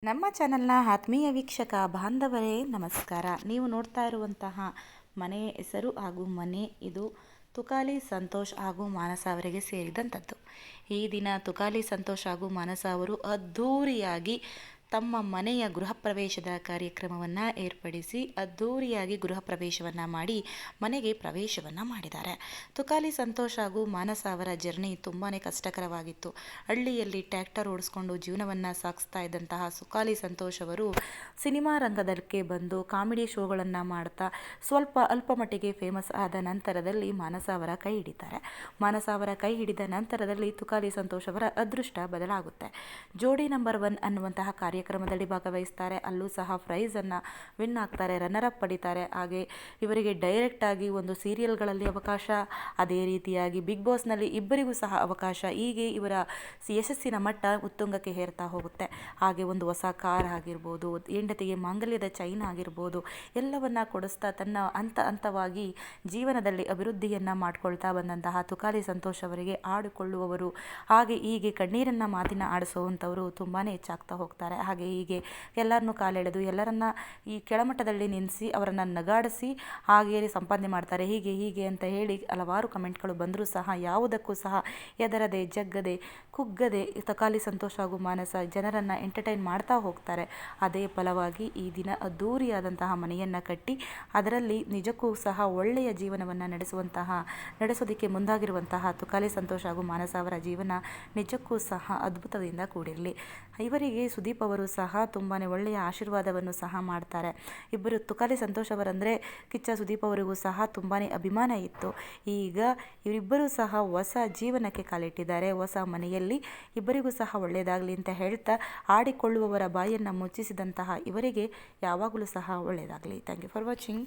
ನಮ್ಮ ಚಾನಲ್ನ ಆತ್ಮೀಯ ವೀಕ್ಷಕ ಬಾಂಧವರೇ ನಮಸ್ಕಾರ. ನೀವು ನೋಡ್ತಾ ಇರುವಂತಹ ಮನೆಯ ಹೆಸರು ಹಾಗೂ ಮನೆ ಇದು ತುಕಾಲಿ ಸಂತೋಷ್ ಹಾಗೂ ಮಾನಸ ಅವರಿಗೆ ಸೇರಿದಂಥದ್ದು. ಈ ದಿನ ತುಕಾಲಿ ಸಂತೋಷ್ ಹಾಗೂ ಮಾನಸ ಅವರು ಅದ್ಧೂರಿಯಾಗಿ ತಮ್ಮ ಮನೆಯ ಗೃಹ ಪ್ರವೇಶದ ಕಾರ್ಯಕ್ರಮವನ್ನು ಏರ್ಪಡಿಸಿ ಅದ್ಧೂರಿಯಾಗಿ ಗೃಹ ಪ್ರವೇಶವನ್ನು ಮಾಡಿ ಮನೆಗೆ ಪ್ರವೇಶವನ್ನು ಮಾಡಿದ್ದಾರೆ. ತುಕಾಲಿ ಸಂತೋಷ್ ಹಾಗೂ ಮಾನಸ ಅವರ ಜರ್ನಿ ತುಂಬಾ ಕಷ್ಟಕರವಾಗಿತ್ತು. ಹಳ್ಳಿಯಲ್ಲಿ ಟ್ರ್ಯಾಕ್ಟರ್ ಓಡಿಸ್ಕೊಂಡು ಜೀವನವನ್ನು ಸಾಗಿಸ್ತಾ ಇದ್ದಂತಹ ತುಕಾಲಿ ಸಂತೋಷ್ ಅವರು ಸಿನಿಮಾ ರಂಗದಕ್ಕೆ ಬಂದು ಕಾಮಿಡಿ ಶೋಗಳನ್ನು ಮಾಡ್ತಾ ಸ್ವಲ್ಪ ಅಲ್ಪ ಮಟ್ಟಿಗೆ ಫೇಮಸ್ ಆದ ನಂತರದಲ್ಲಿ ಮಾನಸ ಅವರ ಕೈ ಹಿಡಿತಾರೆ. ಮಾನಸ ಅವರ ಕೈ ಹಿಡಿದ ನಂತರದಲ್ಲಿ ತುಕಾಲಿ ಸಂತೋಷ್ ಅವರ ಅದೃಷ್ಟ ಬದಲಾಗುತ್ತೆ. ಜೋಡಿ ನಂಬರ್ 1 ಅನ್ನುವಂತಹ ಕಾರ್ಯಕ್ರಮದಲ್ಲಿ ಭಾಗವಹಿಸ್ತಾರೆ. ಅಲ್ಲೂ ಸಹ ಪ್ರೈಸನ್ನು ವಿನ್ ಆಗ್ತಾರೆ, ರನ್ನರ್ ಅಪ್ ಪಡಿತಾರೆ. ಹಾಗೆ ಇವರಿಗೆ ಡೈರೆಕ್ಟಾಗಿ ಒಂದು ಸೀರಿಯಲ್ಗಳಲ್ಲಿ ಅವಕಾಶ, ಅದೇ ರೀತಿಯಾಗಿ ಬಿಗ್ ಬಾಸ್ನಲ್ಲಿ ಇಬ್ಬರಿಗೂ ಸಹ ಅವಕಾಶ. ಹೀಗೆ ಇವರ ಯಶಸ್ಸಿನ ಮಟ್ಟ ಉತ್ತುಂಗಕ್ಕೆ ಏರ್ತಾ ಹೋಗುತ್ತೆ. ಹಾಗೆ ಒಂದು ಹೊಸ ಕಾರ್ ಆಗಿರ್ಬೋದು, ಹೆಂಡತಿಗೆ ಮಾಂಗಲ್ಯದ ಚೈನ್ ಆಗಿರ್ಬೋದು, ಎಲ್ಲವನ್ನ ಕೊಡಿಸ್ತಾ ತನ್ನ ಹಂತವಾಗಿ ಜೀವನದಲ್ಲಿ ಅಭಿವೃದ್ಧಿಯನ್ನು ಮಾಡ್ಕೊಳ್ತಾ ಬಂದಂತಹ ತುಕಾಲಿ ಸಂತೋಷ್ ಅವರಿಗೆ ಆಡಿಕೊಳ್ಳುವವರು ಹಾಗೆ ಹೀಗೆ ಕಣ್ಣೀರನ್ನು ಮಾತಿನ ಆಡಿಸುವಂಥವರು ತುಂಬಾ ಹೆಚ್ಚಾಗ್ತಾ ಹೋಗ್ತಾರೆ. ಹಾಗೆ ಹೀಗೆ ಎಲ್ಲರನ್ನೂ ಕಾಲೆಳೆದು ಎಲ್ಲರನ್ನ ಈ ಕೆಳಮಟ್ಟದಲ್ಲಿ ನಿಲ್ಲಿಸಿ ಅವರನ್ನು ನಗಾಡಿಸಿ ಹಾಗೆ ಸಂಪಾದನೆ ಮಾಡ್ತಾರೆ. ಹೀಗೆ ಅಂತ ಹೇಳಿ ಹಲವಾರು ಕಮೆಂಟ್ಗಳು ಬಂದರೂ ಸಹ ಯಾವುದಕ್ಕೂ ಸಹ ಹೆದರದೆ ಜಗ್ಗದೆ ಕುಗ್ಗದೆ ತುಕಾಲಿ ಸಂತೋಷ್ ಹಾಗೂ ಮಾನಸ ಜನರನ್ನು ಎಂಟರ್ಟೈನ್ ಮಾಡ್ತಾ ಹೋಗ್ತಾರೆ. ಅದೇ ಫಲವಾಗಿ ಈ ದಿನ ಅದ್ಧೂರಿಯಾದಂತಹ ಮನೆಯನ್ನು ಕಟ್ಟಿ ಅದರಲ್ಲಿ ನಿಜಕ್ಕೂ ಸಹ ಒಳ್ಳೆಯ ಜೀವನವನ್ನು ನಡೆಸೋದಕ್ಕೆ ಮುಂದಾಗಿರುವಂತಹ ತುಕಾಲಿ ಸಂತೋಷ್ ಹಾಗೂ ಮಾನಸ ಅವರ ಜೀವನ ನಿಜಕ್ಕೂ ಸಹ ಅದ್ಭುತದಿಂದ ಕೂಡಿರಲಿ. ಇವರಿಗೆ ಸುದೀಪ್ ಅವರು ಸಹ ತುಂಬಾ ಒಳ್ಳೆಯ ಆಶೀರ್ವಾದವನ್ನು ಸಹ ಮಾಡ್ತಾರೆ. ಇಬ್ಬರು ತುಕಾಲಿ ಸಂತೋಷ್ ಅವರಂದರೆ ಕಿಚ್ಚ ಸುದೀಪ್ ಅವರಿಗೂ ಸಹ ತುಂಬಾ ಅಭಿಮಾನ ಇತ್ತು. ಈಗ ಇವರಿಬ್ಬರೂ ಸಹ ಹೊಸ ಜೀವನಕ್ಕೆ ಕಾಲಿಟ್ಟಿದ್ದಾರೆ. ಹೊಸ ಮನೆಯಲ್ಲಿ ಇಬ್ಬರಿಗೂ ಸಹ ಒಳ್ಳೆಯದಾಗಲಿ ಅಂತ ಹೇಳ್ತಾ ಆಡಿಕೊಳ್ಳುವವರ ಬಾಯನ್ನು ಮುಚ್ಚಿಸಿದಂತಹ ಇವರಿಗೆ ಯಾವಾಗಲೂ ಸಹ ಒಳ್ಳೆಯದಾಗಲಿ. Thank you for watching.